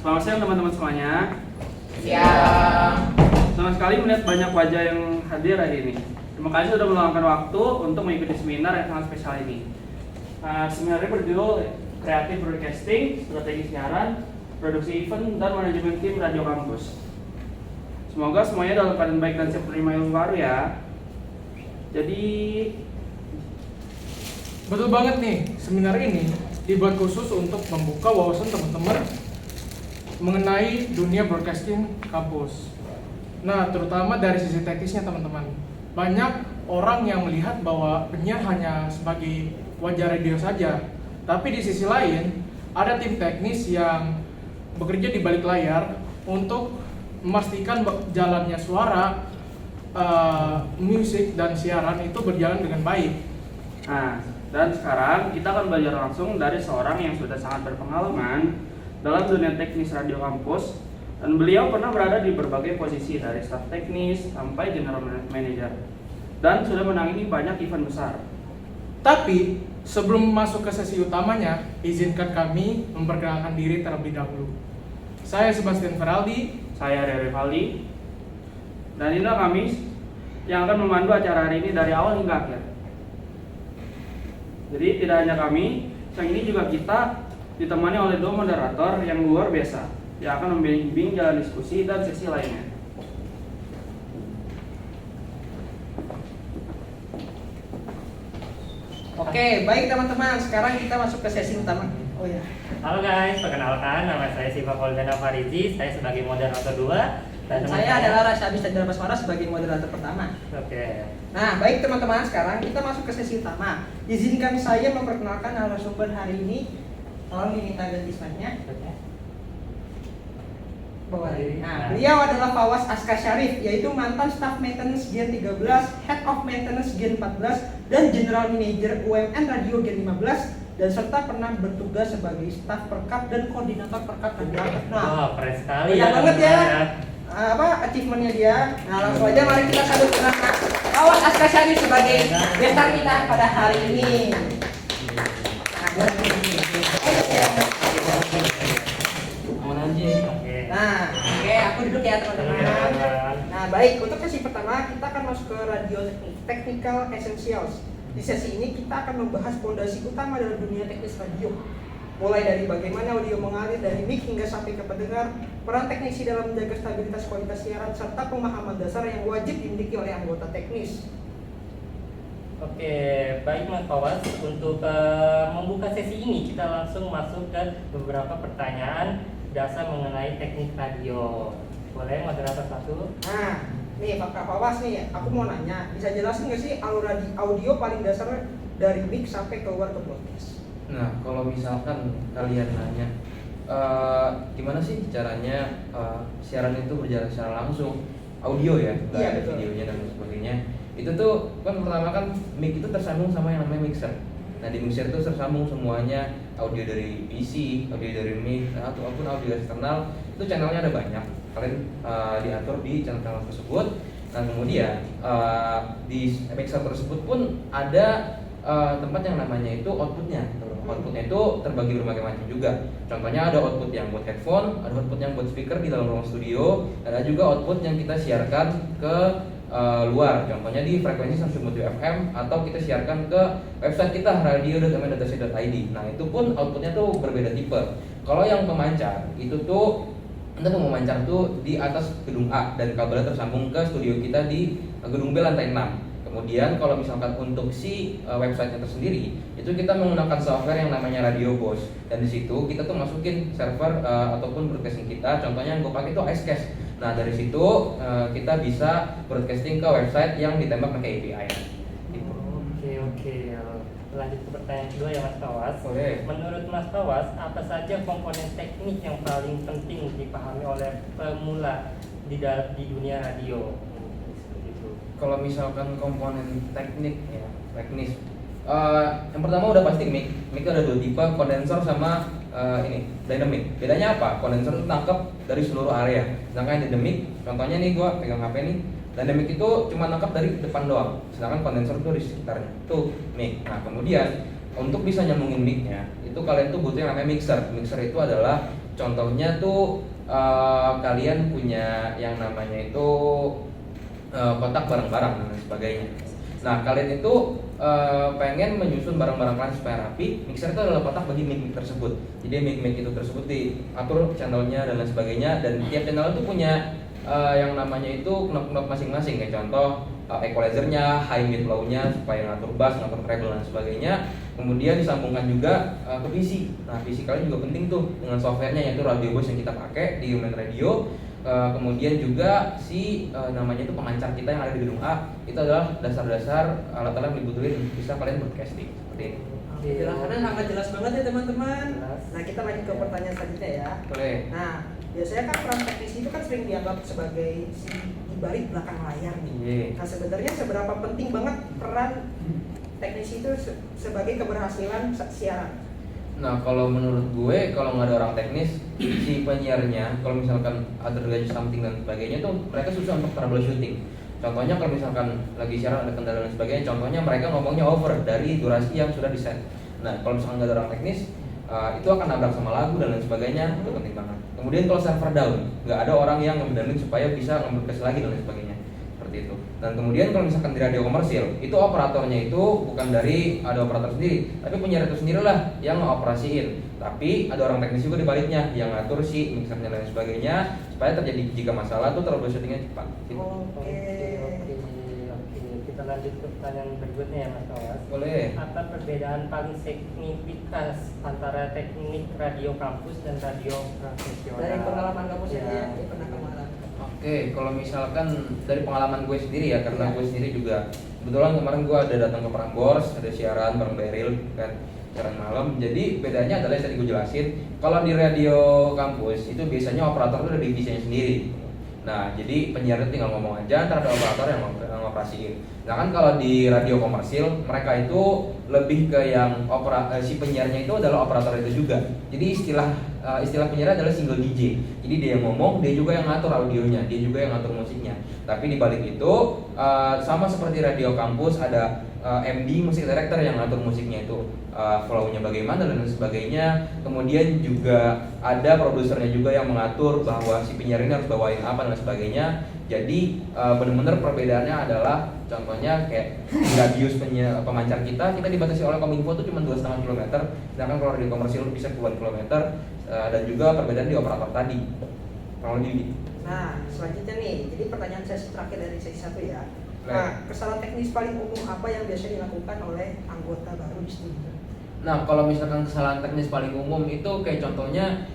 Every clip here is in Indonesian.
Selamat siang teman-teman semuanya. Siang. Senang sekali melihat banyak wajah yang hadir hari ini. Terima kasih sudah meluangkan waktu untuk mengikuti seminar yang sangat spesial ini. Seminar ini berjudul Creative Broadcasting, Strategi Siaran, Produksi Event, dan Manajemen Tim Radio Kampus. Semoga semuanya dalam keadaan baik dan siap menerima ilmu baru ya. Jadi betul banget nih, seminar ini dibuat khusus untuk membuka wawasan teman-teman mengenai dunia broadcasting kampus. Nah, terutama dari sisi teknisnya teman-teman. Banyak orang yang melihat bahwa penyiar hanya sebagai wajah radio saja. Tapi di sisi lain, ada tim teknis yang bekerja di balik layar untuk memastikan jalannya suara, musik, dan siaran itu berjalan dengan baik. Nah, dan sekarang kita akan belajar langsung dari seorang yang sudah sangat berpengalaman dalam dunia teknis radio kampus, dan beliau pernah berada di berbagai posisi dari staf teknis sampai general manager dan sudah menangani banyak event besar. Tapi sebelum masuk ke sesi utamanya, izinkan kami memperkenalkan diri terlebih dahulu. Saya Sebastian Feraldi. Saya Rere Valdi, dan inilah kami yang akan memandu acara hari ini dari awal hingga akhir. Jadi tidak hanya kami, siang ini juga kita ditemani oleh dua moderator yang luar biasa yang akan membimbing jalan diskusi dan sesi lainnya. Oke, baik teman-teman. Sekarang kita masuk ke sesi utama. Oh ya. Halo guys, perkenalkan nama saya Siva Foldana Farizi, saya sebagai moderator 2 Dan saya adalah Rasya Abis dan Basmara sebagai moderator pertama. Oke. Nah, baik teman-teman, sekarang kita masuk ke sesi utama. Izinkan saya memperkenalkan narasumber hari ini. Tolong diminta ganti slide-nya. Nah, beliau adalah Fawaz Askar Syarif, yaitu mantan Staff Maintenance Gen 13, Head of Maintenance Gen 14, dan General Manager UMN Radio Gen 15, dan serta pernah bertugas sebagai staf perkap dan koordinator perkap radio. Nah, keren sekali banyak banget ya. Achievementnya dia. Nah, langsung aja mari kita sambut dengan Fawaz Askar Syarif sebagai gestar kita pada hari ini. Nah, oke, aku duduk ya teman-teman. Nah, baik, untuk sesi pertama kita akan masuk ke radio technical essentials. Di sesi ini kita akan membahas fondasi utama dalam dunia teknis radio. Mulai dari bagaimana audio mengalir dari mic hingga sampai ke pendengar, peran teknisi dalam menjaga stabilitas kualitas siaran, serta pemahaman dasar yang wajib dimiliki oleh anggota teknis. Oke, baik Mas Fawaz. Untuk membuka sesi ini kita langsung masuk ke beberapa pertanyaan dasar mengenai teknik radio. Boleh moderator satu? Nah, nih Pak Fawaz nih, aku mau nanya, bisa jelasin nggak sih alur audio paling dasar dari mic sampai keluar ke broadcast? Nah, kalau misalkan kalian nanya gimana sih caranya siaran itu berjalan secara langsung, audio ya, Iya, betul. videonya dan sebagainya. Itu tuh kan pertama kan mic itu tersambung sama yang namanya mixer. Nah, di mixer itu tersambung semuanya, audio dari PC, audio dari mic, ataupun audio eksternal. Itu channelnya ada banyak. Kalian diatur di channel-channel tersebut. Nah, kemudian di mixer tersebut pun ada tempat yang namanya itu outputnya. Outputnya itu terbagi berbagai macam juga. Contohnya ada output yang buat headphone, ada output yang buat speaker di dalam ruang studio, dan ada juga output yang kita siarkan ke luar. Contohnya di frekuensi 107 FM atau kita siarkan ke website kita radio.mn.co.id. Nah, itu pun outputnya tuh berbeda tipe. Kalau yang pemancar itu tuh untuk memancar tuh di atas gedung A dan kabelnya tersambung ke studio kita di gedung B lantai 6. Kemudian kalau misalkan untuk si websitenya tersendiri, itu kita menggunakan software yang namanya Radio Boss. Dan di situ kita tuh masukin server ataupun broadcasting kita. Contohnya yang gue pakai itu Icecast. Nah, dari situ kita bisa broadcasting ke website yang ditembak pakai API. Gitu. Oke. Lanjut ke pertanyaan kedua ya Mas Fawaz. Oke. Menurut Mas Fawaz, apa saja komponen teknik yang paling penting dipahami oleh pemula di dunia radio? Kalau misalkan komponen teknik ya, teknis. Yang pertama udah pasti mic. Mic ada dua tipe, kondensor sama ini dynamic. Bedanya apa? Kondensor itu tangkap dari seluruh area. Sedangkan dynamic, contohnya nih gua pegang HP nih. Dynamic itu cuma nangkap dari depan doang. Sedangkan kondensor itu di sekitarnya. Itu mic. Nah, kemudian untuk bisa nyambungin mic-nya, itu kalian tuh butuh yang namanya mixer. Mixer itu adalah contohnya tuh kalian punya yang namanya itu kotak barang-barang dan sebagainya. Nah, kalian itu pengen menyusun barang-barang kalian supaya rapi. Mixer itu adalah kotak bagi mic tersebut. Jadi mic itu tersebut diatur channelnya dan lain sebagainya, dan tiap channel itu punya yang namanya itu knop-knop masing-masing. Kayak contoh equalizernya, high mid low-nya supaya ngatur bass, ngatur treble dan sebagainya. Kemudian disambungkan juga ke PC. Nah, PC kalian juga penting tuh dengan softwarenya, yaitu Radio Voice yang kita pakai di Human Radio. Kemudian juga namanya itu pemancar kita yang ada di gedung A, itu adalah dasar-dasar alat-alat yang dibutuhin bisa kalian broadcasting seperti ini. Penjelasannya sangat jelas banget ya teman-teman. Jelas. Nah, kita lanjut ke pertanyaan selanjutnya ya. Boleh. Nah, biasanya kan peran teknisi itu kan sering dianggap sebagai si di balik belakang layar nih. Iya. Nah, sebenarnya seberapa penting banget peran teknisi itu sebagai keberhasilan siaran? Nah, kalau menurut gue, kalau nggak ada orang teknis, si penyiarnya, kalau misalkan ada terjadi something dan sebagainya tuh mereka susah untuk troubleshooting. Contohnya kalau misalkan lagi siaran ada kendala dan sebagainya, contohnya mereka ngomongnya over dari durasi yang sudah di-set. Nah, kalau misalkan nggak ada orang teknis, itu akan nabrak sama lagu dan lain sebagainya, itu penting banget. Kemudian kalau server down, nggak ada orang yang ngebedarin supaya bisa nge-broadcast lagi dan lain sebagainya, seperti itu. Dan kemudian kalau misalkan di radio komersil, itu operatornya itu bukan dari ada operator sendiri, tapi penyiar itu sendirilah yang ngoperasiin. Tapi ada orang teknis juga di baliknya yang ngatur si mixernya dan sebagainya supaya terjadi jika masalah tuh troubleshootingnya cepat. Gitu. Oke. Kita lanjut ke pertanyaan berikutnya ya Mas Tawas. Boleh. Apa perbedaan paling signifikan antara teknik radio kampus dan radio profesional? Dari pengalaman kamu sendiri Ya. yang pernah kemarin. Oke, kalau misalkan dari pengalaman gue sendiri ya, karena Ya. gue sendiri juga kebetulan kemarin gue ada datang ke Prambors, ada siaran bareng Beril kan, siaran malam. Jadi bedanya adalah yang tadi gue jelasin, kalau di radio kampus itu biasanya operator itu ada divisinya sendiri. Nah, jadi penyiar itu tinggal ngomong aja, ntar ada operator yang ngoperasiin. Nah kan kalau di radio komersil, mereka itu lebih ke yang si penyiarnya itu adalah operator itu juga. Jadi istilah penyiar adalah single DJ. Jadi dia yang ngomong, dia juga yang ngatur audionya, dia juga yang ngatur musiknya. Tapi di balik itu sama seperti radio kampus ada MD musik director yang ngatur musiknya itu flow-nya bagaimana dan sebagainya. Kemudian juga ada produsernya juga yang mengatur bahwa si penyiar ini harus bawain apa dan sebagainya. Jadi benar-benar perbedaannya adalah contohnya kayak radius pemancar kita dibatasi oleh Kominfo itu cuma 2,5 km, sedangkan kalau di komersil bisa puluhan kilometer. Dan juga perbedaan di operator tadi. Kalau di Nah, selanjutnya nih, jadi pertanyaan sesi terakhir dari sesi 1 ya. Nah, kesalahan teknis paling umum apa yang biasa dilakukan oleh anggota baru di studio? Nah, kalau misalkan kesalahan teknis paling umum itu kayak contohnya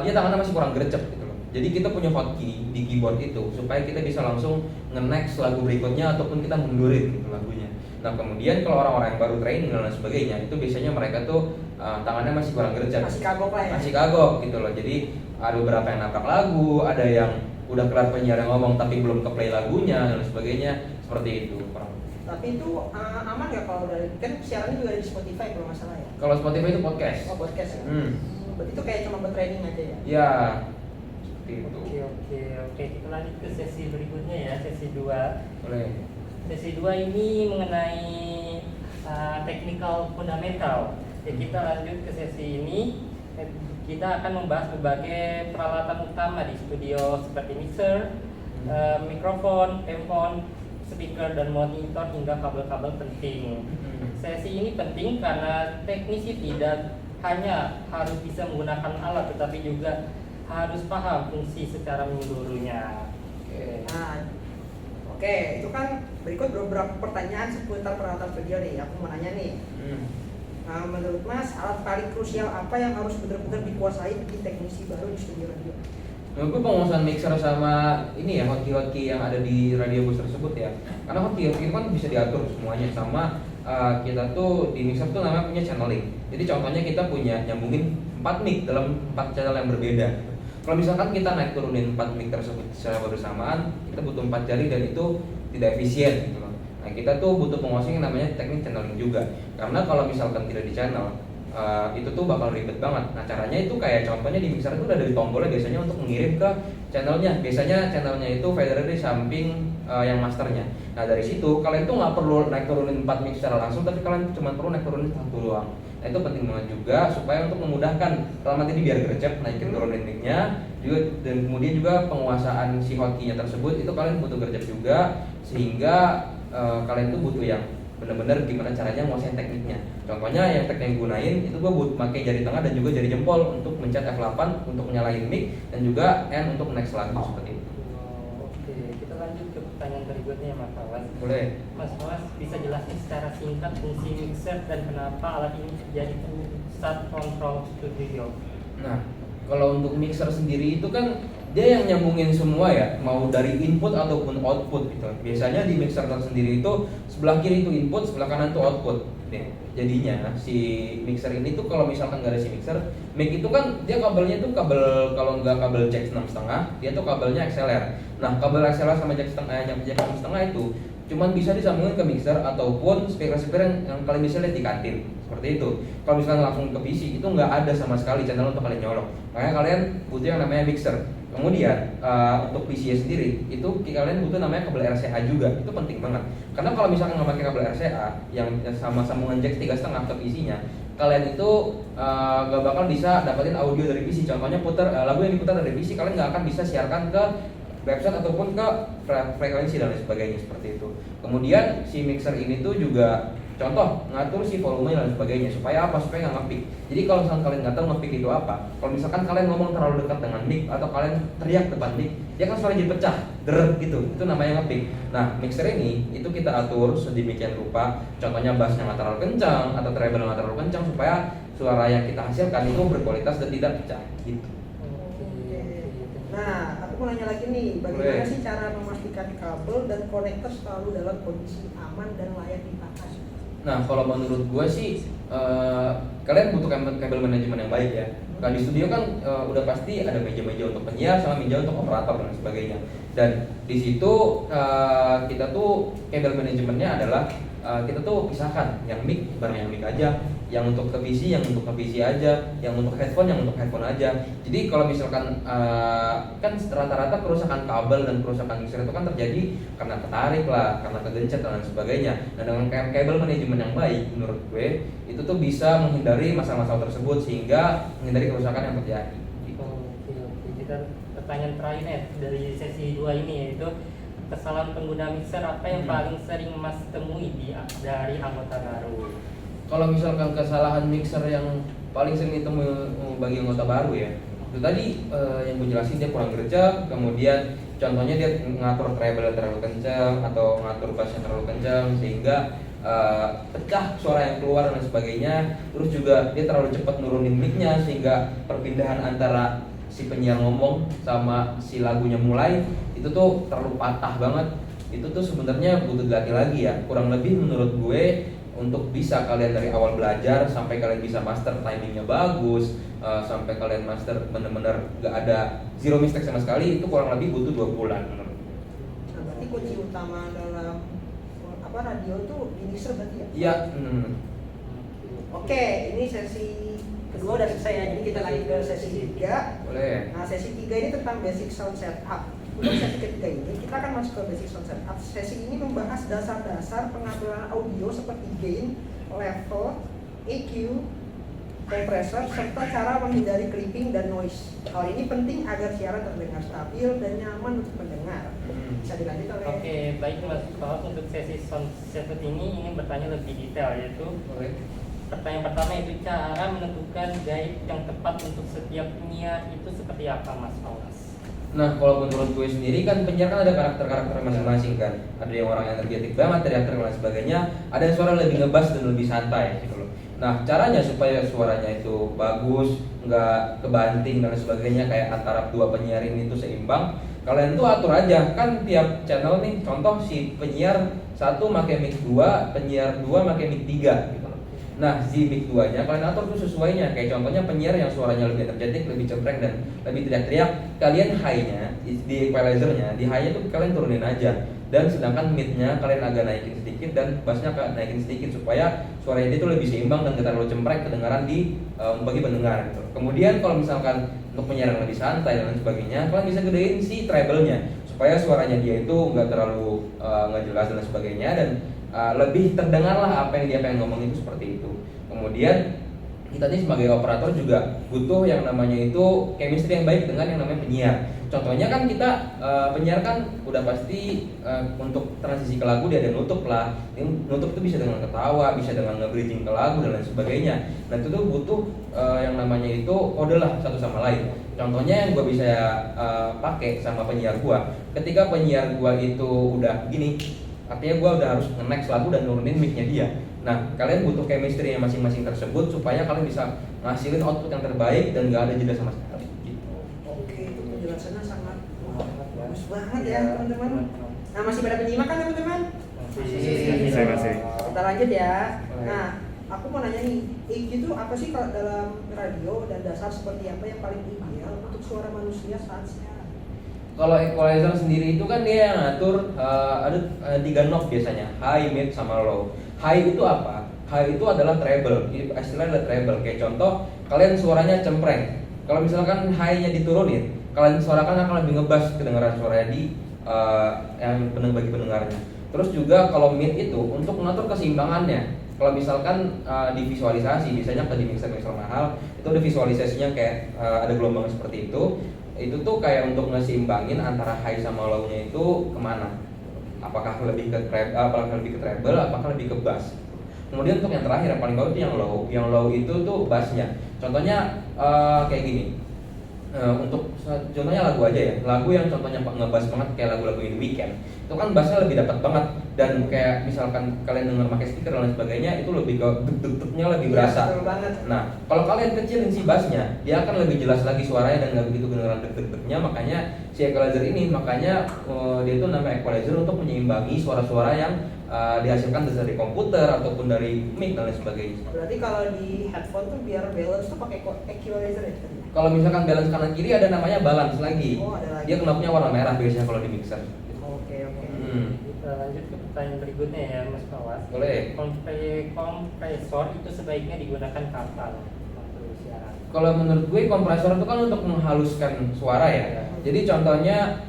dia tangannya masih kurang gercep gitu loh. Jadi kita punya hotkey di keyboard itu supaya kita bisa langsung nge-next lagu berikutnya ataupun kita mundurin gitu lagunya. Nah, kemudian kalau orang-orang yang baru training dan lain sebagainya, itu biasanya mereka tuh tangannya masih kurang gercep. Masih kagok lah ya. Masih kagok gitu loh. Jadi ada beberapa yang nabrak lagu, ada yang udah kelar penyiar yang ngomong tapi belum ke play lagunya dan lain sebagainya, seperti itu. Tapi itu aman nggak kalau dari kan siarannya juga ada di Spotify kalau nggak salah ya? Kalau Spotify itu podcast. Oh, podcast ya. Berarti itu kayak cuma buat training aja ya? Ya, seperti itu. Oke, kita lanjut ke sesi berikutnya ya, sesi 2. Boleh. Sesi 2 ini mengenai technical fundamental. Ya, kita lanjut ke sesi ini. Kita akan membahas berbagai peralatan utama di studio seperti mixer, mikrofon, handphone, speaker dan monitor hingga kabel-kabel penting. Sesi ini penting karena teknisi tidak hanya harus bisa menggunakan alat tetapi juga harus paham fungsi secara menyeluruhnya. Nah, oke, itu kan berikut beberapa pertanyaan seputar peralatan studio nih. Aku mau nanya nih. Nah, menurut Mas, alat paling krusial apa yang harus benar-benar dikuasai di teknisi baru di studio radio? Menurut gue penguasaan mixer sama ini ya hotkey yang ada di radio bus tersebut ya. Karena hotkey itu kan bisa diatur semuanya sama kita tuh di mixer tuh namanya punya channeling. Jadi contohnya kita punya nyambungin 4 mic dalam 4 channel yang berbeda. Kalau misalkan kita naik turunin 4 mic tersebut secara bersamaan, kita butuh 4 jari dan itu tidak efisien gitu loh. Nah, kita tuh butuh penguasaan yang namanya teknik channeling juga. Karena kalau misalkan tidak di channel, itu tuh bakal ribet banget. Nah, caranya itu kayak contohnya di mixer itu udah dari tombolnya biasanya untuk mengirim ke channelnya. Biasanya channelnya itu fader di samping yang masternya. Nah, dari situ kalian tuh nggak perlu naik turunin 4 mic secara langsung, tapi kalian cuma perlu naik turunin satu doang. Nah, Nah itu penting banget juga supaya untuk memudahkan alamat ini biar gercep naikin turunin mic-nya juga, dan kemudian juga penguasaan si hotkey-nya tersebut itu kalian butuh gercep juga, sehingga kalian tuh butuh yang benar-benar gimana caranya nguasain tekniknya. Contohnya yang teknik yang gunain itu gue buat pakai jari tengah dan juga jari jempol untuk mencet F8 untuk nyalain mic, dan juga N untuk next lagu seperti itu. Oke, kita lanjut ke pertanyaan berikutnya Mas Fawas. Boleh. Mas Fawas bisa jelasin secara singkat fungsi mixer dan kenapa alat ini jadi pusat kontrol studio? Nah, kalau untuk mixer sendiri itu kan dia yang nyambungin semua ya, mau dari input ataupun output gitu. Biasanya di mixer sendiri itu sebelah kiri itu input, sebelah kanan itu output. Nih, jadinya si mixer ini tuh kalau misalkan nggak ada si mixer, mic itu kan dia kabelnya tuh kabel, kalau nggak kabel jack 6,5, dia tuh kabelnya XLR. Nah, kabel XLR sama jack 6,5 itu cuman bisa disambungin ke mixer ataupun speaker-speaker yang kalian bisa lihat di kantin seperti itu. Kalau misalnya langsung ke PC itu nggak ada sama sekali channel untuk kalian nyolok, makanya kalian butuh yang namanya mixer. Kemudian untuk PC sendiri itu kalian butuh namanya kabel RCA juga, itu penting banget karena kalau misalkan nggak pakai kabel RCA yang sama sambungan jack 3,5 ke PC-nya, kalian itu nggak bakal bisa dapetin audio dari PC. Contohnya putar lagu yang diputar dari PC, kalian nggak akan bisa siarkan ke website ataupun ke frekuensi dan lain sebagainya seperti itu. Kemudian si mixer ini tuh juga contoh ngatur si volume dan sebagainya supaya apa? Supaya nggak nge-pick. Jadi kalau misalkan kalian nggak tahu nge-pick itu apa, kalau misalkan kalian ngomong terlalu dekat dengan mic atau kalian teriak depan mic, dia kan suara jadi pecah, deret gitu. Itu namanya nge-pick. Nah, mixer ini itu kita atur sedemikian rupa. Contohnya bassnya nggak terlalu kencang atau treble nggak terlalu kencang supaya suara yang kita hasilkan itu berkualitas dan tidak pecah gitu. Nah, aku mau nanya lagi nih, bagaimana Boleh. sih cara memastikan kabel dan konektor selalu dalam kondisi aman dan layak dipakai? Nah, kalau menurut gue sih kalian butuh kabel manajemen yang baik ya. Kalau di studio kan udah pasti ada meja-meja untuk penyiar sama meja untuk operator dan sebagainya. Dan di situ kita tuh kabel manajemennya adalah kita tuh pisahkan yang mic bareng yang mic aja, yang untuk ke PC yang untuk ke PC aja, yang untuk headphone aja. Jadi kalau misalkan kan rata-rata kerusakan kabel dan kerusakan mixer itu kan terjadi karena ketarik lah, karena kegencet dan lain sebagainya. Nah, dengan kabel manajemen yang baik menurut gue itu tuh bisa menghindari masalah-masalah tersebut sehingga menghindari kerusakan yang terjadi. Oke. Kita pertanyaan terakhir dari sesi 2 ini yaitu kesalahan pengguna mixer apa yang paling sering Mas temui dari anggota baru? Kalau misalkan kesalahan mixer yang paling sering ditemui bagi anggota baru ya, itu tadi yang gue jelasin, dia kurang gercep, kemudian contohnya dia ngatur treble terlalu kencang atau ngatur bassnya terlalu kencang sehingga pecah suara yang keluar dan sebagainya. Terus juga dia terlalu cepat nurunin mic-nya sehingga perpindahan antara si penyiar ngomong sama si lagunya mulai itu tuh terlalu patah banget. Itu tuh sebenarnya butuh dilatih lagi ya. Kurang lebih menurut gue untuk bisa kalian dari awal belajar sampai kalian bisa master timingnya bagus, sampai kalian master bener-bener gak ada zero mistake sama sekali, itu kurang lebih butuh 2 bulan menurut. Nah, berarti kunci utama dalam radio tuh di mixer berarti ya? Iya. Oke, ini sesi kedua udah selesai ya, jadi kita lanjut ke sesi 3. Boleh. Nah, sesi 3 ini tentang basic sound setup. Untuk sesi ketiga ini kita akan masuk ke basic sound setup. Sesi ini membahas dasar-dasar pengambilan audio seperti gain, level, EQ, kompresor, serta cara menghindari clipping dan noise. Hal ini penting agar siaran terdengar stabil dan nyaman untuk mendengar. Bisa dilanjut oleh. Oke, baik Mas Fawas, untuk sesi sound setup ini ingin bertanya lebih detail yaitu Boleh. pertanyaan pertama itu cara menentukan guide yang tepat untuk setiap penyiar itu seperti apa Mas Fawas? Nah, kalau menurut gue sendiri kan penyiar kan ada karakter-karakter masing-masing kan. Ada yang orang energetik banget, teriak dan lain sebagainya. Ada yang suara lebih ngebas dan lebih santai gitu loh. Nah, caranya supaya suaranya itu bagus, nggak kebanting dan lain sebagainya kayak antara dua penyiar ini itu seimbang. Kalian tuh atur aja kan tiap channel nih. Contoh si penyiar 1 pakai mic 2, penyiar 2 pakai mic 3 gitu loh. Nah, si mic 2-nya kalian atur tuh sesuainya. Kayak contohnya penyiar yang suaranya lebih energetik, lebih cempreng dan lebih teriak-teriak, kalian high-nya di equalizer-nya, di high-nya tuh kalian turunin aja. Dan sedangkan mid-nya kalian agak naikin sedikit dan bass-nya naikin sedikit supaya suaranya itu lebih seimbang dan gak terlalu cempreng kedengaran di bagi pendengar gitu. Kemudian kalau misalkan untuk penyiar yang lebih santai dan lain sebagainya, kalian bisa gedein si treble-nya supaya suaranya dia itu nggak terlalu nggak jelas dan lain sebagainya dan lebih terdengar lah apa yang dia pengen ngomong itu seperti itu. Kemudian kita nih sebagai operator juga butuh yang namanya itu chemistry yang baik dengan yang namanya penyiar. Contohnya kan kita penyiar kan udah pasti untuk transisi ke lagu dia ada nutup lah. Nutup itu bisa dengan ketawa, bisa dengan nge-bridging ke lagu dan lain sebagainya. Nah itu tuh butuh yang namanya itu kode lah satu sama lain. Contohnya yang gue bisa pakai sama penyiar gue, ketika penyiar gue itu udah gini, artinya gue udah harus nge-next lagu dan nurunin mic-nya dia. Nah, kalian butuh chemistry yang masing-masing tersebut supaya kalian bisa ngasilin output yang terbaik dan gak ada jeda sama sekali. Gitu. Oke, itu penjelasannya sangat bagus banget ya teman-teman. Nah, masih pada penyimak kan teman-teman? Masih. Kita lanjut ya. Nah, aku mau nanya nih, EQ itu apa sih kalau dalam radio dan dasar seperti apa yang paling ideal untuk suara manusia saat siaran? Kalau equalizer sendiri itu kan dia yang ngatur ada 3 knob biasanya, high, mid, sama low. High itu apa? High itu adalah treble, istilahnya adalah treble. Kayak contoh, kalian suaranya cempreng. Kalau misalkan high-nya diturunin, kalian suarakan akan lebih ngebas kedengaran suaranya di yang bagi pendengarnya. Terus juga kalau mid itu untuk mengatur keseimbangannya. Kalau misalkan di visualisasi, biasanya di mixer-mixer mahal itu ada visualisasinya kayak ada gelombang seperti itu tuh kayak untuk ngeseimbangin antara high sama low-nya itu kemana? Apakah lebih ke treble, apakah lebih ke bass? Kemudian untuk yang terakhir yang paling bawah itu yang low. Yang low itu tuh bassnya. Contohnya kayak gini. Untuk contohnya lagu aja ya, lagu yang contohnya ngebass banget kayak lagu-lagu In Weekend, itu kan bassnya lebih dapat banget dan kayak misalkan kalian denger pakai speaker dan lain sebagainya itu lebih ke deg-degnya lebih berasa. Betul banget. Nah, kalau kalian kecilin si bassnya, dia akan lebih jelas lagi suaranya dan nggak begitu kedengeran deg-degnya. Makanya si equalizer ini, makanya dia itu namanya equalizer untuk menyeimbangi suara-suara yang dihasilkan dari komputer ataupun dari mic dan lain sebagainya. Berarti kalau di headphone tuh biar balance tuh pakai equalizer ya? Kalau misalkan balance kanan kiri ada namanya balance lagi. Oh, ada lagi. Dia knobnya warna merah biasanya kalau di mixer. Oke. Kita lanjut ke pertanyaan berikutnya ya Mas Pawas. Boleh. Kompresor itu sebaiknya digunakan kapan waktu siaran? Kalau menurut gue kompresor itu kan untuk menghaluskan suara ya. Jadi contohnya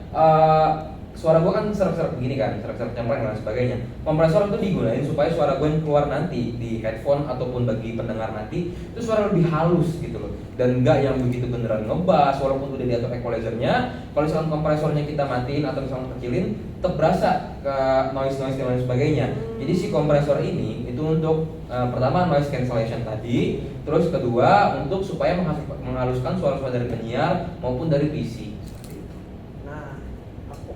suara gue kan serak-serak begini kan, serak-serak cempreng dan sebagainya. Kompresor itu digunain supaya suara gue yang keluar nanti di headphone ataupun bagi pendengar nanti itu suara lebih halus gitu loh. Dan enggak yang begitu beneran ngebass walaupun udah diatur equalizernya. Kalau misalkan kompresornya kita matiin atau misalkan kecilin, tetap berasa ke noise dan lain sebagainya. Jadi si kompresor ini itu untuk pertama noise cancellation tadi, terus kedua untuk supaya menghaluskan suara-suara dari penyiar maupun dari PC.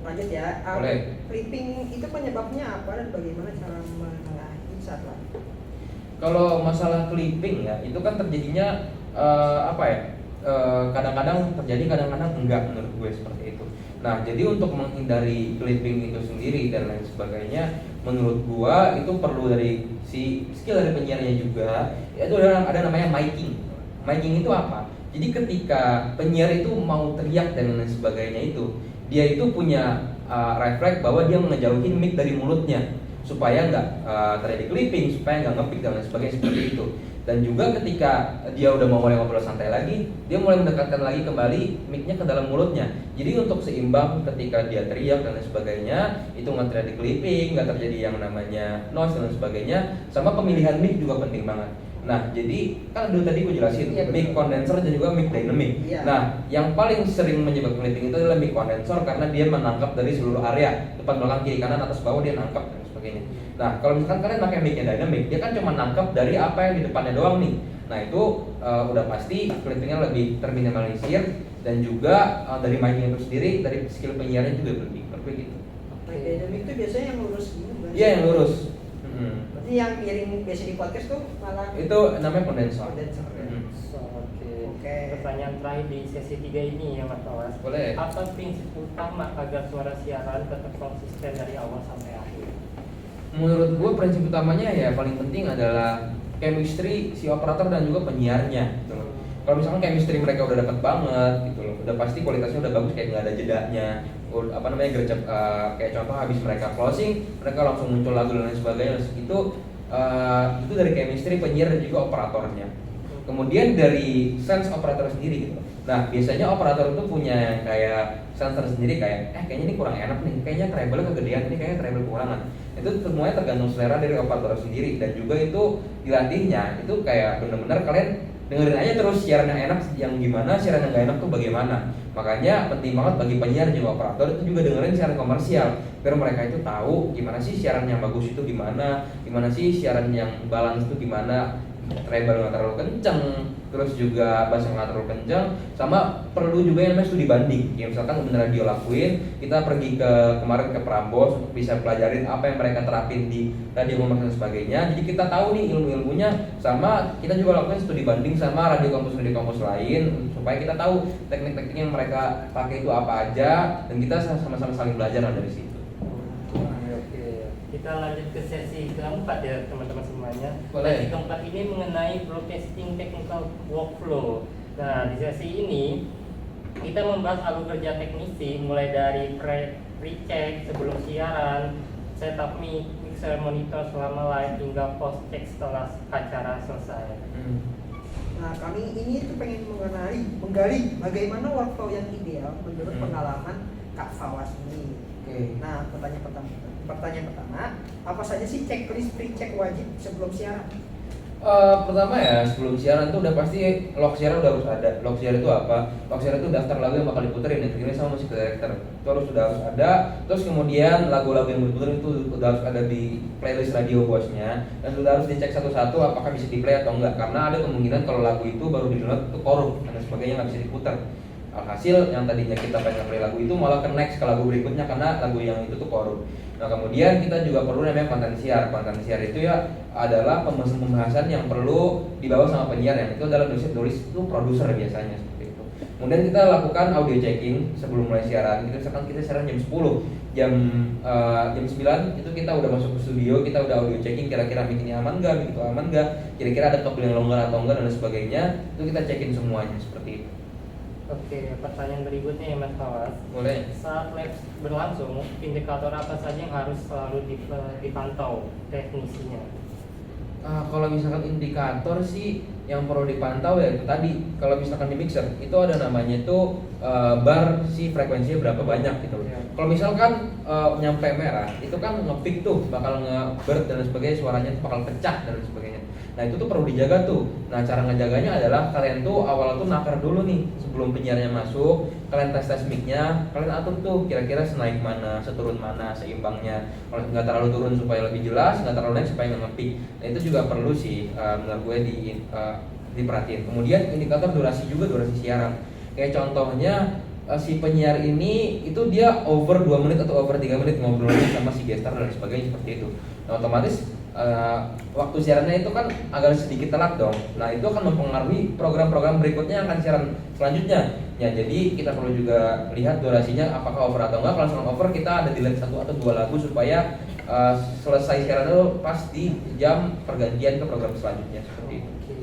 Lanjut ya. Boleh. Clipping itu penyebabnya apa dan bagaimana cara menangani saat live? Kalau masalah clipping ya, itu kan terjadinya kadang-kadang terjadi, kadang-kadang enggak menurut gue seperti itu. Nah, jadi untuk menghindari clipping itu sendiri dan lain sebagainya, menurut gue itu perlu dari si skill dari penyiarnya juga. Itu ada namanya miking. Miking itu apa? Jadi ketika penyiar itu mau teriak dan lain sebagainya itu, dia itu punya refleks bahwa dia ngejauhin mic dari mulutnya supaya nggak terjadi clipping, supaya nggak ngepick dan lain sebagainya seperti itu. Dan juga ketika dia udah mau mulai ngobrol santai lagi, dia mulai mendekatkan lagi kembali mic-nya ke dalam mulutnya. Jadi untuk seimbang ketika dia teriak dan lain sebagainya, itu nggak terjadi clipping, nggak terjadi yang namanya noise dan lain sebagainya. Sama pemilihan mic juga penting banget. Nah, jadi kan dulu tadi gue jelasin mic condenser dan juga mic dynamic. Nah, yang paling sering menyebabkan clipping itu adalah mic condenser karena dia menangkap dari seluruh area, depan, belakang, kiri, kanan, atas, bawah dia nangkap dan sebagainya. Nah, kalau misalkan kalian pakai mic dynamic, dia kan cuma nangkap dari apa yang di depannya doang nih. Nah, itu udah pasti clippingnya lebih terminimalisir dan juga dari mic-nya itu sendiri, dari skill penyiarnya juga lebih gitu. Mic dynamic itu biasanya yang lurus gitu kan? Iya, yang lurus. Berarti yang miring biasa di podcast tuh malah Itu namanya kondensor. Oke. Pertanyaan terakhir di sesi 3 ini ya Mas Pawas. Boleh. Apa prinsip utama agar suara siaran tetap konsisten dari awal sampai akhir? Menurut gue prinsip utamanya ya paling penting adalah chemistry si operator dan juga penyiarnya gitu loh. Kalau misalkan chemistry mereka udah dapat banget gitu loh, udah pasti kualitasnya udah bagus, kayak nggak ada jedanya, gercep, kayak contoh habis mereka closing mereka langsung muncul lagu dan lain sebagainya. Itu dari chemistry penyiar dan juga operatornya. Kemudian dari sense operator sendiri gitu. Nah, biasanya operator itu punya kayak sensor sendiri kayak kayaknya ini kurang enak nih, kayaknya treble kegedean, ini kayaknya treble kurangan. Itu semuanya tergantung selera dari operator sendiri dan juga itu dilatihnya itu kayak benar-benar kalian dengerin aja terus siaran yang enak yang gimana, siaran yang gak enak tuh bagaimana. Makanya penting banget bagi penyiar juga operator itu juga dengerin siaran komersial biar mereka itu tahu gimana sih siaran yang bagus itu gimana sih siaran yang balance itu gimana, treble nggak terlalu kenceng, terus juga bass nggak terlalu kenceng, sama perlu juga yang namanya studi banding. Ya misalkan bener radio lakuin, kita pergi kemarin ke Prambors untuk bisa pelajarin apa yang mereka terapin di radio komersial dan sebagainya. Jadi kita tahu nih ilmu-ilmunya, sama kita juga lakukan studi banding sama radio kampus lain supaya kita tahu teknik-teknik yang mereka pakai itu apa aja dan kita sama-sama saling belajar dari situ. Oke, kita lanjut ke sesi keempat ya teman-teman semuanya. Boleh. Sesi keempat ini mengenai broadcasting technical workflow. Nah, di sesi ini kita membahas alur kerja teknisi mulai dari pre-check sebelum siaran, setup mic, mixer, monitor selama live hingga post check setelah acara selesai. Nah, kami ini tuh pengen menggali bagaimana workflow yang ideal menurut pengalaman Kak Fawas ini. Oke. Nah, pertanyaan pertama, apa saja sih checklist pre-check wajib sebelum siaran? Pertama ya, sebelum siaran tuh udah pasti log siaran udah harus ada. Log siaran itu apa? Log siaran itu daftar lagu yang bakal diputerin, yang terkini sama musik director. Itu harus ada. Terus kemudian lagu-lagu yang diputerin itu udah harus ada di playlist radio bosnya, dan sudah harus dicek satu-satu apakah bisa di-play atau enggak. Karena ada kemungkinan kalau lagu itu baru di-download itu korup dan sebagainya, nggak bisa diputar. Alhasil yang tadinya kita pengen play lagu itu malah ke next ke lagu berikutnya karena lagu yang itu tuh korup. Nah kemudian kita juga perlu namanya konten siar. Konten siar itu ya adalah pembahasan yang perlu dibawa sama penyiar, yang itu adalah tulis itu produser biasanya seperti itu. Kemudian kita lakukan audio checking sebelum mulai siaran. Misalkan kita siaran jam 10, jam 9 itu kita udah masuk ke studio, kita udah audio checking kira-kira mic ini aman nggak, mic itu aman nggak, kira-kira ada kabel yang longgar atau enggak dan sebagainya. Itu kita checkin semuanya seperti itu. Oke, pertanyaan berikutnya ya Mas Fawas. Boleh. Saat live berlangsung, indikator apa saja yang harus selalu dipantau teknisinya? Kalau misalkan indikator sih yang perlu dipantau ya itu tadi. Kalau misalkan di mixer itu ada namanya itu bar si frekuensinya berapa banyak gitu. Ya. Kalau misalkan nyampe merah itu kan nge-peak tuh, bakal nge-bird dan sebagainya, suaranya tuh bakal pecah dan sebagainya. Nah itu tuh perlu dijaga tuh. Nah cara ngejaganya adalah kalian tuh awal tuh nakar dulu nih sebelum penyiarnya masuk, kalian tes mic-nya, kalian atur tuh kira-kira senaik mana, seturun mana, seimbangnya. Kalau nggak terlalu turun supaya lebih jelas, nggak terlalu naik supaya nggak nge-peak. Nah itu juga perlu sih menurut gue diperhatiin. Kemudian indikator durasi juga, durasi siaran. Kayak contohnya si penyiar ini itu dia over 2 menit atau over 3 menit ngobrolnya sama si gestar dan sebagainya seperti itu. Nah otomatis waktu siarannya itu kan agak sedikit telat dong. Nah itu akan mempengaruhi program-program berikutnya yang akan siaran selanjutnya. Ya jadi kita perlu juga lihat durasinya apakah over atau enggak. Kalau misalkan over kita ada delay 1 atau 2 lagu supaya selesai siaran itu pas di jam pergantian ke program selanjutnya seperti itu. Oke.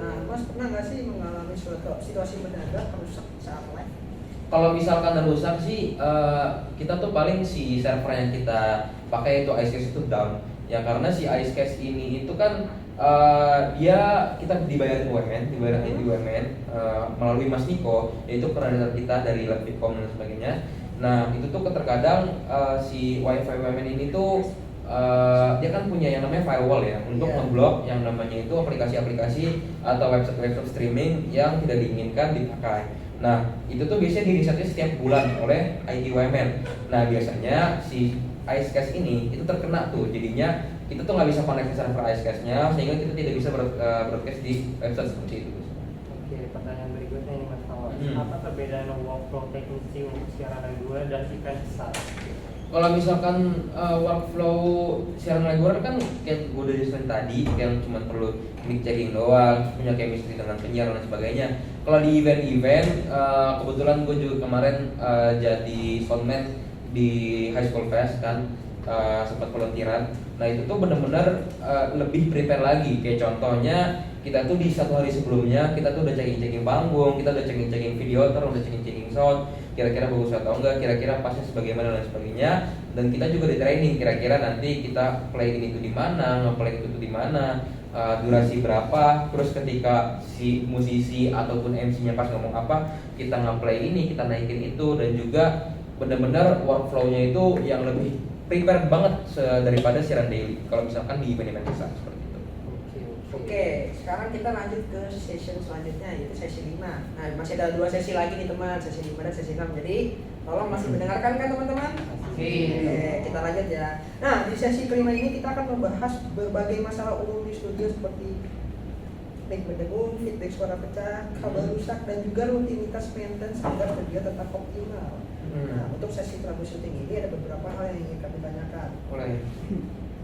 Nah, Mas pernah nggak sih mengalami suatu situasi mendadak rusak saat live? Kalau misalkan rusak sih kita tuh paling si server yang kita pakai itu Icecast itu down. Ya karena si Icecast ini itu kan dia kita dibayar UMN, melalui Mas Niko, yaitu koordinator kita dari Labcom dan sebagainya. Nah itu tuh terkadang si WiFi UMN ini tuh dia kan punya yang namanya firewall ya untuk memblok yang namanya itu aplikasi-aplikasi atau website streaming yang tidak diinginkan dipakai. Nah itu tuh biasanya di resetnya setiap bulan oleh IT UMN. Nah biasanya si Icecast ini itu terkena tuh, jadinya kita tuh nggak bisa connect ke server Icecast-nya sehingga kita tidak bisa broadcast di website seperti itu. Oke, pertanyaan berikutnya ini Mas Fawas. Apa perbedaan workflow teknisi untuk siaran reguler dan event besar? Kalau misalkan workflow siaran reguler kan kayak gue udah jelasin tadi, yang cuma perlu mic checking doang, punya chemistry dengan penyiar dan sebagainya. Kalau di event-event, kebetulan gue juga kemarin jadi soundman di High School Fest kan, sempat volunteeran. Nah itu tuh benar-benar lebih prepare lagi. Kayak contohnya kita tuh di 1 hari sebelumnya kita tuh udah checking panggung, kita udah checking video, udah checking sound, kira-kira bagus atau enggak, kira-kira pasnya sebagaimana dan sebagainya. Dan kita juga di training, kira-kira nanti kita play ini tuh di mana, nge-play itu tuh di mana, durasi berapa, terus ketika si musisi ataupun MC-nya pas ngomong apa, kita nge-play ini, kita naikin itu, dan juga benar-benar workflow-nya itu yang lebih prepare banget daripada siaran daily. Kalau misalkan di event-event besar seperti itu. Oke. Oke, sekarang kita lanjut ke session selanjutnya, yaitu sesi 5. Nah, masih ada 2 sesi lagi nih teman, sesi 5 dan sesi 6. Jadi, tolong masih mendengarkan kan teman-teman? Oke, kita lanjut ya. Nah, di sesi kelima ini kita akan membahas berbagai masalah umum di studio seperti mic berdengung, feedback suara pecah, kabel rusak, dan juga rutinitas maintenance agar studio tetap optimal. Nah, untuk sesi troubleshooting ini ada beberapa hal yang ingin kami tanyakan. Boleh.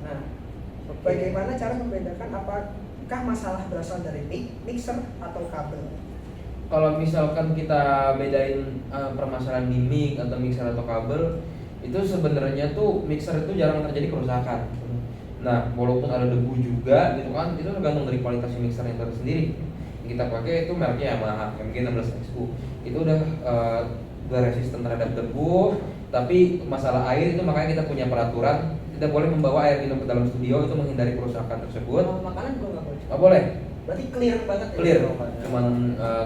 Nah, bagaimana cara membedakan apakah masalah berasal dari mic, mixer, atau kabel? Kalau misalkan kita bedain permasalahan di mic atau mixer atau kabel, itu sebenarnya tuh mixer itu jarang terjadi kerusakan. Nah, walaupun ada debu juga gitu kan, itu tergantung dari kualitas mixer yang tersendiri. Yang kita pakai itu mereknya Yamaha MG16XU. Itu udah resisten terhadap debu, tapi masalah air itu makanya kita punya peraturan tidak boleh membawa air minum ke dalam studio, itu menghindari kerusakan tersebut. Makanan juga nggak boleh. Nggak boleh. Berarti clear banget ya? Clear, cuman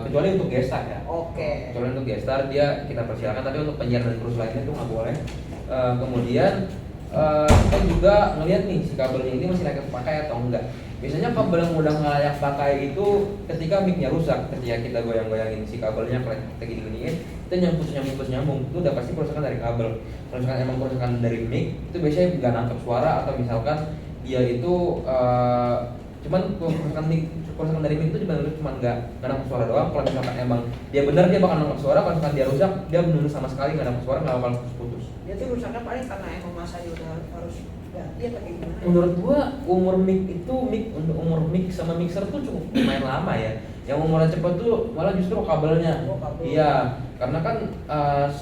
kecuali untuk guest star ya. Oke. Kecuali untuk guest star dia kita persilakan, tapi untuk penyiar dan kru lainnya itu nggak boleh. Kemudian kita juga ngelihat nih si kabelnya ini masih layak pakai atau enggak. Biasanya kabel yang udah nggak layak pakai itu ketika mic-nya rusak, ketika kita goyang-goyangin si kabelnya, kita gini-giniin, itu nyambung, itu udah pasti kerusakan dari kabel. Kalau misalkan emang kerusakan dari mic, itu biasanya nggak nangkep suara, atau misalkan dia itu cuman kerusakan dari mic itu cuma nggak nangkep suara doang. Kalau misalkan emang dia benar dia bakal nangkep suara, kalau misalkan dia rusak dia benar sama sekali nggak nangkep suara, nggak bakal putus. Dia tuh rusaknya paling karena emang masanya udah harus ganti atau kayak gimana? Menurut gua umur mic itu umur mic sama mixer tuh cukup lumayan lama ya. Yang umurnya cepat tuh malah justru kabelnya. Oh, kabel. Iya, karena kan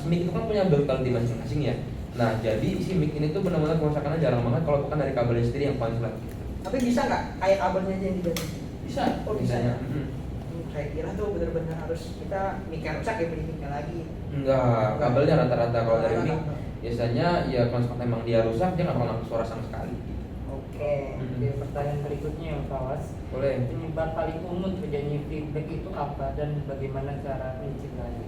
mic itu kan punya build quality masing-masing ya. Nah, jadi si mic ini tuh benar-benar kerusakannya jarang banget kalau bukan dari kabelnya sendiri yang konslet. Tapi bisa nggak kayak kabelnya aja yang diganti? Bisa, Oh, bisa bisanya. ya? Saya kira tuh benar-benar harus kita mic-nya rusak ya beli mic-nya lagi. Enggak, kabelnya rata-rata kalau dari mic Rata-rata. biasanya ya kalau misalkan emang dia rusak dia nggak bakal nangkep suara sama sekali. Oke. Oke, pertanyaan berikutnya yang kawas. Boleh. Penyebab paling umum terjadinya feedback itu apa dan bagaimana cara mencegahnya?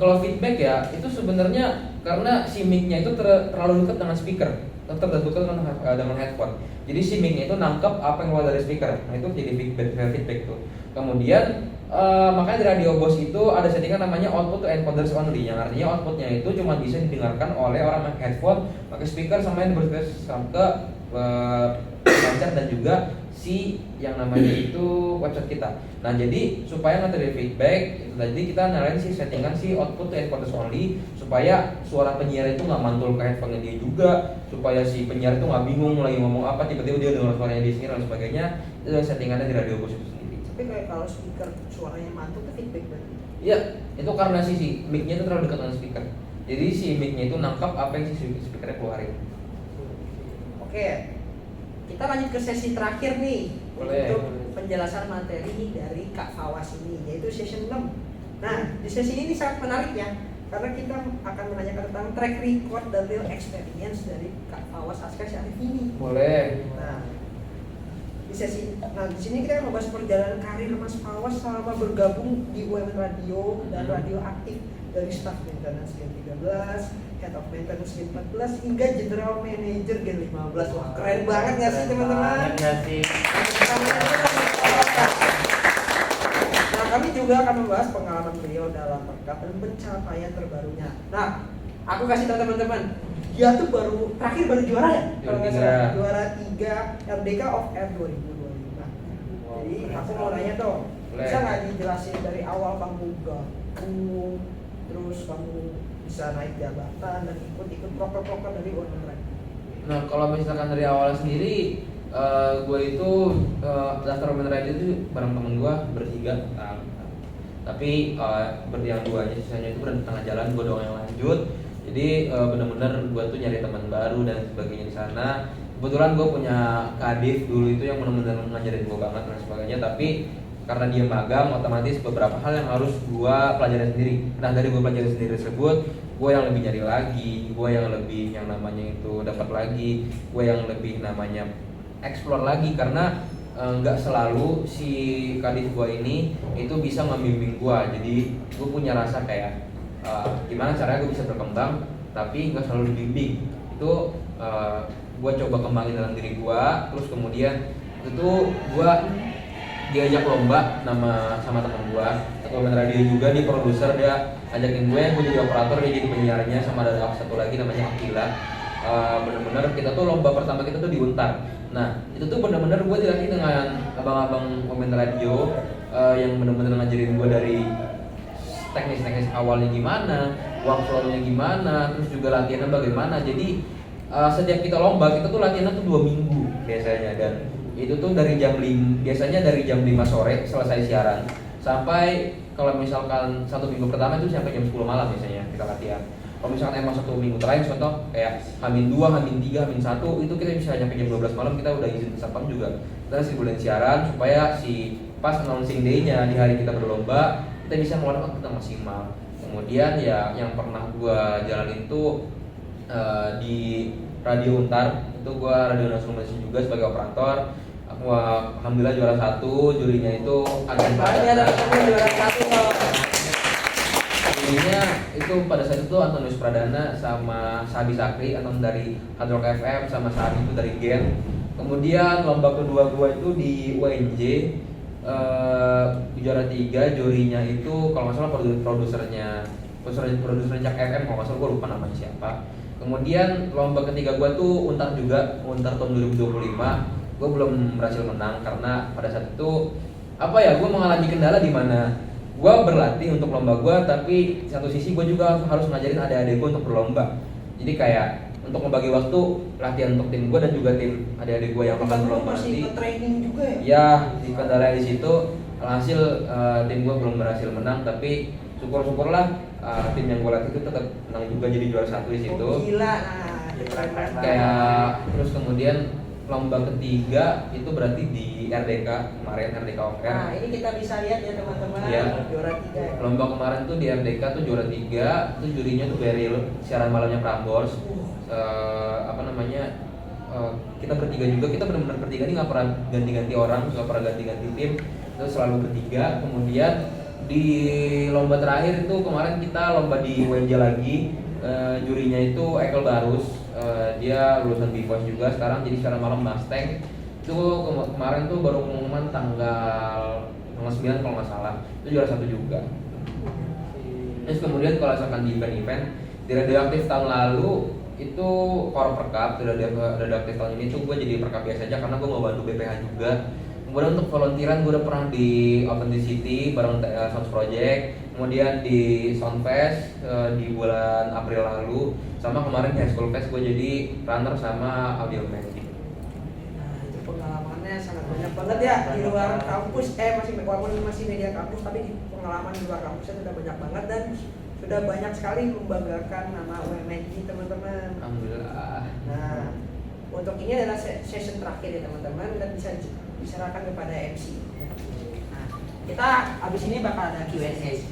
Kalau feedback ya itu sebenarnya karena si mic-nya itu terlalu dekat dengan speaker, terlalu dekat dengan headphone. Jadi si mic-nya itu nangkep apa yang keluar dari speaker. Nah itu jadi feedback tuh. Kemudian makanya di radio Bose itu ada settingan namanya output to encoders only, yang artinya outputnya itu cuma bisa didengarkan oleh orang pakai headphone, pakai speaker, sama yang berspesifikasi ke pemancar dan juga si yang namanya itu website kita. Nah jadi supaya nggak terjadi feedback, itu tadi kita nyalain si settingan si output to encoders only, supaya suara penyiar itu nggak mantul ke headphone dia juga, supaya si penyiar itu nggak bingung lagi ngomong apa, tiba-tiba dia dengar suaranya di sini dan sebagainya. Itu settingannya di radio Bose itu sendiri. Tapi kayak kalau speaker suaranya mantul tuh feedback berarti. Iya, itu karena si mic-nya itu terlalu dekat dengan speaker. Jadi si mic-nya itu nangkap apa yang si speakernya keluarin. Oke. Kita lanjut ke sesi terakhir nih. Boleh. Untuk penjelasan materi dari Kak Fawas ini, yaitu session 6. Nah, di sesi ini sangat menarik ya, karena kita akan menanyakan tentang track record dan real experience dari Kak Fawas Aska Syarif ini. Boleh. Nah, di sini kita akan membahas perjalanan karir Mas Fawas selama bergabung di UMN Radio dan Radio Aktif, dari staff maintenance Gen 13, head of maintenance Gen 14 hingga general manager Gen 15. Wah, keren banget nggak sih teman-teman? Keren nggak sih? Nah, kami juga akan membahas pengalaman beliau dalam berkat dan pencapaian terbarunya. Nah, aku kasih tahu teman-teman, dia tuh terakhir baru juara ya? Kalau nggak salah, juara 3 RDK of Air 2025. Jadi aku mau nanya dong, bisa nggak dijelasin dari awal kamu gabung, terus kamu bisa naik jabatan dan ikut proker-proker dari UMN? Nah kalau misalkan dari awal sendiri, gue itu daftar UMN Radio itu bareng temen gue bertiga. Tapi yang duanya sisanya itu berada di tengah jalan, gue doang yang lanjut. Jadi benar-benar gue tuh nyari teman baru dan sebagainya di sana. Kebetulan gue punya kadif dulu itu yang benar-benar ngajarin gue banget dan sebagainya. Tapi karena dia magang, otomatis beberapa hal yang harus gue pelajari sendiri. Nah dari gue pelajari sendiri tersebut, gue yang lebih nyari lagi, gue yang lebih yang namanya itu dapat lagi, gue yang lebih namanya explore lagi, karena nggak selalu si kadif gue ini itu bisa membimbing gue. Jadi gue punya rasa kayak gimana caranya gue bisa berkembang tapi nggak selalu dibimbing. Itu gue coba kembangin dalam diri gue, terus kemudian Itu tuh gua diajak lomba sama teman gua, satu pemain radio juga, dia produser, dia ajakin gue jadi operator, dia jadi penyiarnya, sama ada satu lagi namanya Akila. Bener-bener kita tuh lomba pertama kita tuh di Untar. Nah itu tuh bener-bener gue dilatih dengan abang-abang pemain radio yang bener-bener ngajarin gue dari teknis-teknis awalnya gimana, workflow-nya gimana, terus juga latihannya bagaimana. Jadi setiap kita lomba kita tuh latihannya tuh 2 minggu biasanya, dan itu tuh dari biasanya dari jam 5 sore selesai siaran sampai kalau misalkan 1 minggu pertama itu sampai jam 10 malam biasanya kita latihan. Kalau misalkan emang 1 minggu terakhir contoh kayak H-2, H-3, H-1 itu kita bisa sampai jam 12 malam, kita udah izin ke Satpam juga. Kita kasih bulan siaran supaya si pas announcing day-nya di hari kita berlomba kita bisa mengeluarkan kita maksimal. Kemudian ya yang pernah gua jalanin itu di Radio Untar, itu gua radio nasional juga sebagai operator. Aku alhamdulillah juara 1, jurinya itu Agen Pradana. Juara 1 loh. Jurinya itu pada saat itu Antonius Pradana sama Sabi Sakri, Anton dari Hard Rock FM, sama Sabi itu dari Gen. Kemudian lomba kedua gua itu di UNJ, juara 3, jurinya itu kalau nggak salah produsernya Jack FM, kalau nggak salah gua lupa namanya siapa. Kemudian lomba ketiga gua tuh Untar juga, Untar tahun 2025. Gue belum berhasil menang karena pada saat itu gue mengalami kendala di mana gue berlatih untuk lomba gue, tapi satu sisi gue juga harus ngajarin adik-adik gue untuk berlomba. Jadi kayak untuk membagi waktu latihan untuk tim gue dan juga tim adik-adik gue yang akan berlomba nanti. Masih training juga ya? Ya, di kendala di situ. Alhasil tim gue belum berhasil menang, tapi syukur-syukurlah tim yang gue latih itu tetap menang juga, jadi juara 1 di situ. Oh, gila. Kayak terus kemudian lomba ketiga itu berarti di RDK kemarin, RDK OFR. Nah ini kita bisa lihat ya teman-teman, Ya. juara 3 ya. Lomba kemarin tuh di RDK tuh juara 3, itu jurinya tuh Beril, siaran malamnya Prambors. Kita bertiga juga, kita benar-benar bertiga nih nggak pernah ganti-ganti orang, nggak pernah ganti-ganti tim, itu selalu bertiga. Kemudian di lomba terakhir itu kemarin kita lomba di UNJ lagi, jurinya itu Ekel Barus, dia lulusan B-Voice juga sekarang jadi siaran malam Mustang. Itu kemarin tuh baru pengumuman tanggal 9 kalau nggak salah, itu juara 1 juga. Terus kemudian kalau misalkan di event-event di Radioaktif tahun lalu itu Korp Perkap, Radioaktif tahun ini tuh gue jadi perkap biasa aja karena gue mau bantu BPH juga. Kemudian untuk volunteeran gue udah pernah di Authenticity bareng Sounds Project, kemudian di Soundfest di bulan April lalu, sama kemarin di High School Fest gue jadi runner sama Audio Magic. Nah itu pengalamannya sangat banyak banget ya di luar kampus, walaupun masih media kampus, tapi di pengalaman di luar kampusnya sudah banyak banget dan sudah banyak sekali membanggakan nama UMNG teman-teman. Alhamdulillah. Nah untuk ini adalah session terakhir ya teman-teman, dan bisa diserahkan kepada MC. Nah kita abis ini bakal ada Q&A.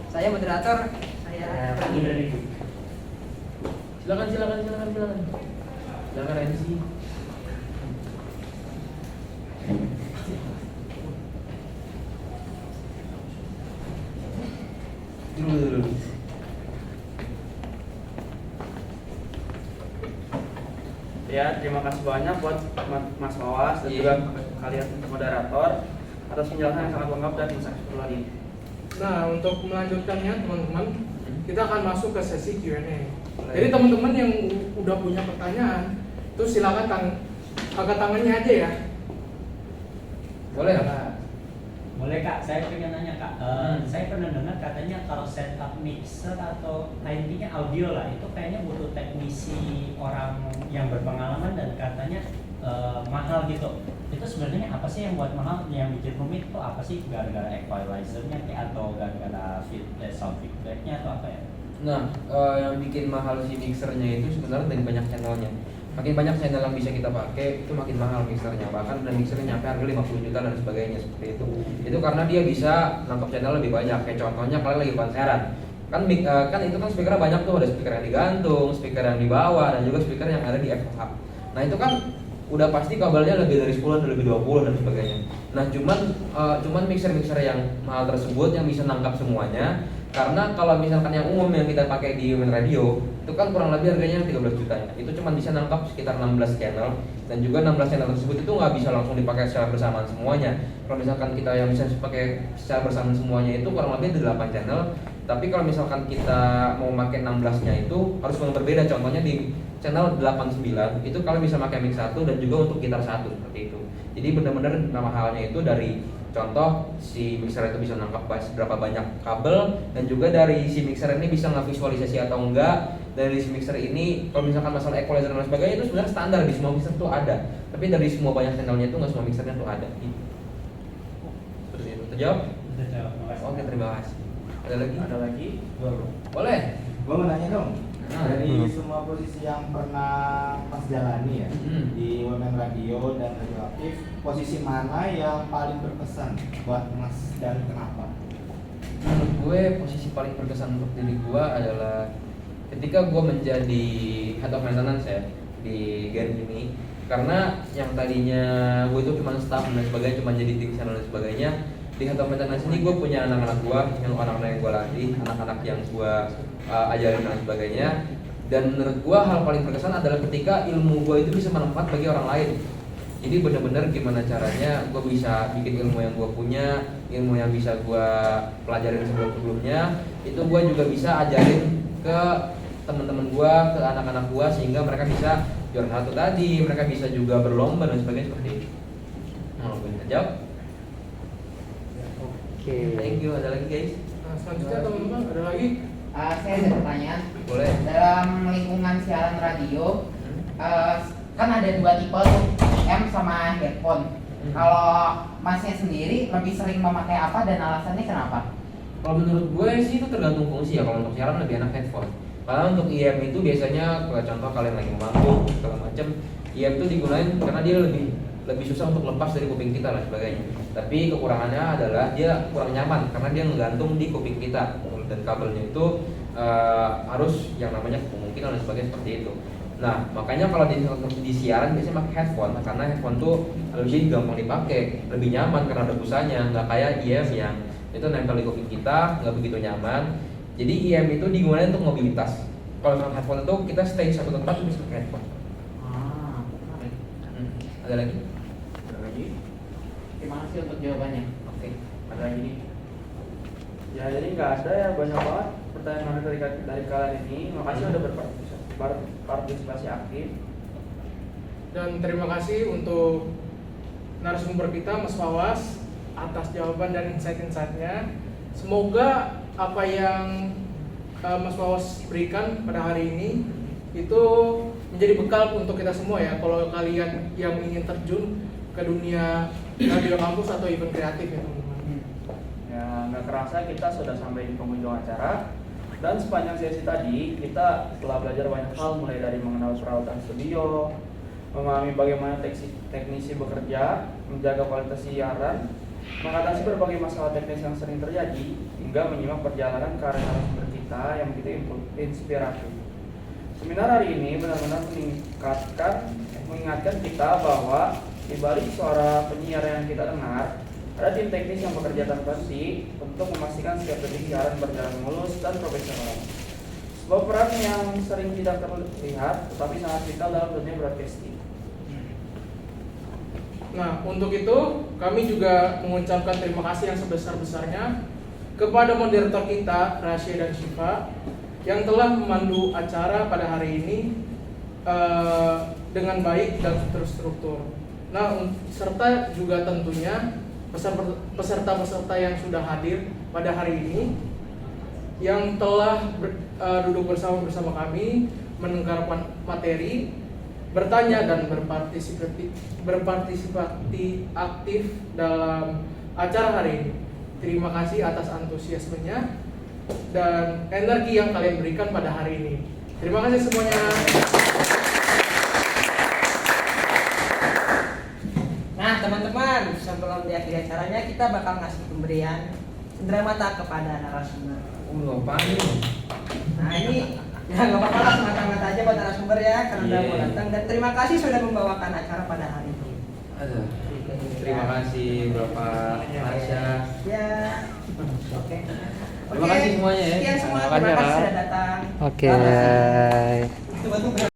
Saya moderator, saya Silakan MC. Dulu. Ya, terima kasih banyak buat Mas Wawas dan juga kalian moderator atas penjelasan yang sangat lengkap dan insightful tadi. Nah, untuk melanjutkannya teman-teman, kita akan masuk ke sesi Q&A. Jadi teman-teman yang udah punya pertanyaan, itu silakan angkat tangannya aja ya. Boleh. Boleh Kak, saya pengen nanya Kak. Saya pernah dengar katanya kalau setup mixer atau intinya audio lah, itu kayaknya butuh teknisi orang yang berpengalaman dan katanya mahal gitu. Itu sebenarnya apa sih yang buat mahal, yang bikin rumit itu apa sih? Gara-gara equalizernya atau gara-gara sound feedbacknya atau apa ya? Nah, yang bikin mahal si mixernya itu sebenarnya dari banyak channelnya. Makin banyak channel yang bisa kita pakai, itu makin mahal mixernya. Bahkan dan mixernya nyampe harga 50 juta dan sebagainya seperti itu. Itu karena dia bisa nangkap channel lebih banyak. Kayak contohnya kalian lagi konseran. Kan itu kan speakernya banyak tuh, ada speaker yang digantung, speaker yang di bawah, dan juga speaker yang ada di FH. Nah, itu kan udah pasti kabelnya lebih dari 10 dan lebih 20 dan sebagainya. Nah, cuman mixer-mixer yang mahal tersebut yang bisa nangkap semuanya, Karena kalau misalkan yang umum yang kita pakai di Women Radio itu kan kurang lebih harganya 13 juta ya. Itu cuma bisa nangkap sekitar 16 channel, dan juga 16 channel tersebut itu nggak bisa langsung dipakai secara bersamaan semuanya. Kalau misalkan kita yang bisa pakai secara bersamaan semuanya itu kurang lebih ada 8 channel. Tapi kalau misalkan kita mau pakai 16-nya itu harus berbeda. Contohnya di channel 89 itu kalian bisa pakai mic 1 dan juga untuk gitar 1 seperti itu. Jadi benar-benar nama halnya itu dari contoh si mixer itu bisa nangkap berapa banyak kabel, dan juga dari si mixer ini bisa ngevisualisasi atau enggak. Dari si mixer ini kalau misalkan masalah equalizer dan sebagainya itu sebenarnya standar di semua mixer tuh ada, tapi dari semua banyak channelnya itu nggak semua mixernya tuh ada gitu. Seperti itu. Terjawab? Udah jawab, makasih. Oke, terima kasih. Ada lagi? Ada lagi? Boleh. Gue mau nanya dong, Nah, dari semua posisi yang pernah Mas jalani ya, di Women Radio dan Radioaktif, posisi mana yang paling berkesan buat Mas dan kenapa? Menurut gue posisi paling berkesan untuk diri gue adalah ketika gue menjadi head of maintenance ya di Gen ini. Karena yang tadinya gue itu cuma staff dan sebagainya, cuma jadi tim channel dan sebagainya, di head of maintenance ini gue punya anak-anak gue, yang anak-anak yang gue latih, anak-anak yang gue ajarin dan sebagainya. Dan menurut gue hal paling berkesan adalah ketika ilmu gue itu bisa bermanfaat bagi orang lain. Jadi benar-benar gimana caranya gue bisa bikin ilmu yang gue punya, ilmu yang bisa gue pelajarin sebelum-sebelumnya, itu gue juga bisa ajarin ke teman-teman gue, ke anak-anak gue, sehingga mereka bisa juara satu tadi, mereka bisa juga berlomba dan sebagainya seperti itu. Mau gue jawab? Oke. Thank you. Ada lagi guys? Nah, selanjutnya teman-teman ada lagi? Saya ada pertanyaan. Boleh. Dalam lingkungan siaran radio, kan ada dua tipe tuh, AM sama headphone. Kalau Masnya sendiri lebih sering memakai apa dan alasannya kenapa? Kalau menurut gue sih itu tergantung fungsi ya. Kalau untuk siaran lebih enak headphone. Karena untuk IM itu biasanya contoh kalian lagi manggung segala macam, IM itu digunain karena dia lebih susah untuk lepas dari kuping kita dan sebagainya. Tapi kekurangannya adalah dia kurang nyaman karena dia menggantung di kuping kita, dan kabelnya itu harus yang namanya kemungkinan dan sebagainya seperti itu. Nah, makanya kalau di siaran biasanya pakai headphone, karena headphone tuh lebih gampang dipakai, lebih nyaman karena ada busanya, nggak kayak IM yang itu nempel di kuping kita, nggak begitu nyaman. Jadi IM itu digunakan untuk mobilitas. Kalau misalkan headphone itu kita stay satu tempat bisa pakai headphone. Menarik. Ada lagi? Ada lagi? Terima kasih untuk jawabannya. Oke. Ada lagi nih? Ya jadi nggak ada ya, banyak banget pertanyaan dari kalian ini. Makasih udah berpartisipasi aktif. Dan terima kasih untuk narasumber kita Mas Fawas atas jawaban dan insight-insightnya. Semoga apa yang Mas Fawas berikan pada hari ini itu menjadi bekal untuk kita semua ya. Kalau kalian yang ingin terjun ke dunia radio kampus atau event kreatif ya teman-teman. Ya nggak kerasa kita sudah sampai di penghujung acara. Dan sepanjang sesi tadi kita telah belajar banyak hal, mulai dari mengenal peralatan studio, memahami bagaimana teknisi bekerja, menjaga kualitas siaran, mengatasi berbagai masalah teknis yang sering terjadi, hingga menyimak perjalanan karir narasumber kita yang begitu inspiratif. Seminar hari ini benar-benar mengingatkan kita bahwa di balik suara penyiar yang kita dengar, ada tim teknis yang bekerja tanpa henti untuk memastikan setiap detik siaran berjalan mulus dan profesional. Sebuah peran yang sering tidak terlihat, tetapi sangat vital dalam dunia broadcasting. Nah, untuk itu kami juga mengucapkan terima kasih yang sebesar-besarnya kepada moderator kita, Rasya dan Syifa, yang telah memandu acara pada hari ini dengan baik dan terstruktur. Nah, serta juga tentunya peserta-peserta yang sudah hadir pada hari ini, yang telah duduk bersama kami, mendengarkan materi, bertanya dan berpartisipasi aktif dalam acara hari ini. Terima kasih atas antusiasmenya dan energi yang kalian berikan pada hari ini. Terima kasih semuanya. Nah teman-teman, sebelum di akhir acaranya kita bakal ngasih pemberian cendera mata kepada narasumber. Apaan ini? Nah ini ya nggak apa-apa lah, semata-mata aja buat narasumber ya, karena udah mau datang, dan terima kasih sudah membawakan acara pada hari ini. Ada. Terima kasih Bapak Rasya. Ya, oke. Terima kasih semuanya ya. Sekian semua, Terima kasih, terima kasih Kak. sudah datang. Oke. Coba tuh